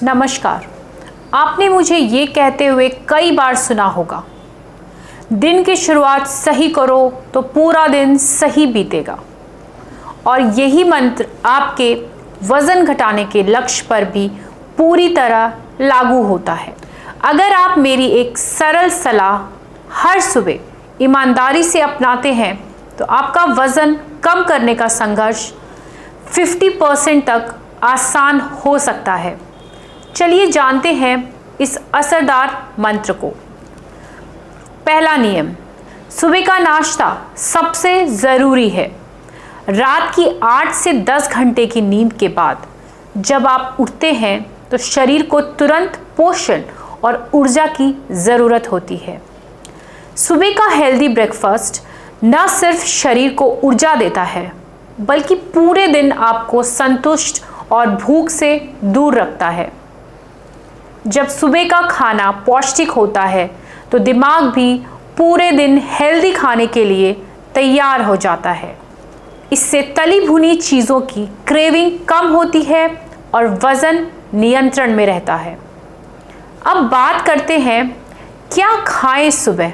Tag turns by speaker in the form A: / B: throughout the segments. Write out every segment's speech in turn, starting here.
A: नमस्कार। आपने मुझे ये कहते हुए कई बार सुना होगा, दिन की शुरुआत सही करो तो पूरा दिन सही बीतेगा। और यही मंत्र आपके वज़न घटाने के लक्ष्य पर भी पूरी तरह लागू होता है। अगर आप मेरी एक सरल सलाह हर सुबह ईमानदारी से अपनाते हैं तो आपका वज़न कम करने का संघर्ष 50% तक आसान हो सकता है। चलिए जानते हैं इस असरदार मंत्र को। पहला नियम, सुबह का नाश्ता सबसे ज़रूरी है। रात की 8 से 10 घंटे की नींद के बाद जब आप उठते हैं तो शरीर को तुरंत पोषण और ऊर्जा की ज़रूरत होती है। सुबह का हेल्दी ब्रेकफास्ट न सिर्फ शरीर को ऊर्जा देता है बल्कि पूरे दिन आपको संतुष्ट और भूख से दूर रखता है। जब सुबह का खाना पौष्टिक होता है तो दिमाग भी पूरे दिन हेल्दी खाने के लिए तैयार हो जाता है। इससे तली भुनी चीज़ों की क्रेविंग कम होती है और वज़न नियंत्रण में रहता है। अब बात करते हैं क्या खाएं सुबह।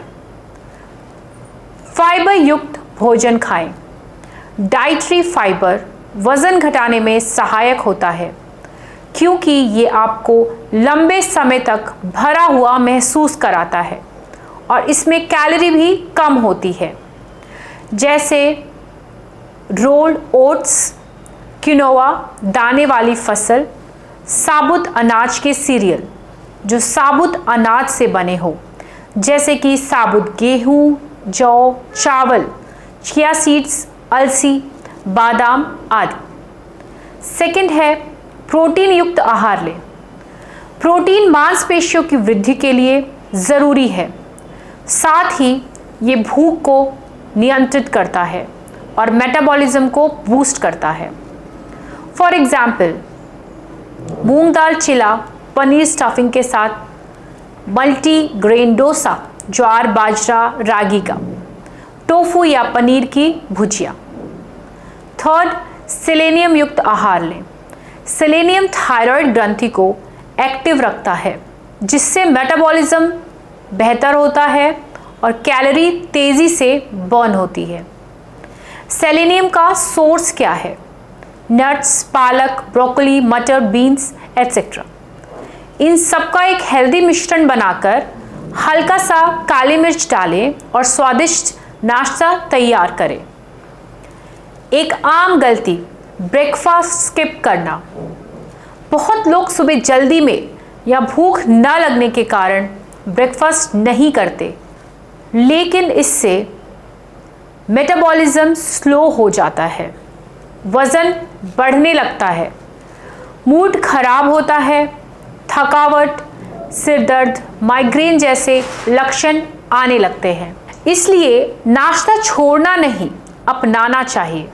A: फाइबर युक्त भोजन खाएं। डाइटरी फाइबर वज़न घटाने में सहायक होता है क्योंकि ये आपको लंबे समय तक भरा हुआ महसूस कराता है और इसमें कैलोरी भी कम होती है, जैसे रोल्ड ओट्स, क्विनोआ दाने वाली फसल, साबुत अनाज के सीरियल जो साबुत अनाज से बने हो, जैसे कि साबुत गेहूँ, जौ, चावल, चिया सीड्स, अलसी, बादाम आदि। सेकंड है प्रोटीन युक्त आहार लें। प्रोटीन मांसपेशियों की वृद्धि के लिए ज़रूरी है, साथ ही ये भूख को नियंत्रित करता है और मेटाबॉलिज्म को बूस्ट करता है। For example, moong dal chilla paneer stuffing के साथ मल्टी ग्रेन डोसा, ज्वार बाजरा रागी का, टोफू या पनीर की भुजिया। थर्ड, सेलेनियम युक्त आहार लें। सेलेनियम थायराइड ग्रंथि को एक्टिव रखता है जिससे मेटाबॉलिज्म बेहतर होता है और कैलोरी तेज़ी से बर्न होती है। सेलेनियम का सोर्स क्या है? नट्स, पालक, ब्रोकली, मटर, बीन्स एट्सेट्रा। इन सबका एक हेल्दी मिश्रण बनाकर हल्का सा काली मिर्च डालें और स्वादिष्ट नाश्ता तैयार करें। एक आम गलती, ब्रेकफास्ट स्किप करना। बहुत लोग सुबह जल्दी में या भूख न लगने के कारण ब्रेकफास्ट नहीं करते, लेकिन इससे मेटाबॉलिज्म स्लो हो जाता है, वज़न बढ़ने लगता है, मूड खराब होता है, थकावट, सिर दर्द, माइग्रेन जैसे लक्षण आने लगते हैं। इसलिए नाश्ता छोड़ना नहीं, अपनाना चाहिए।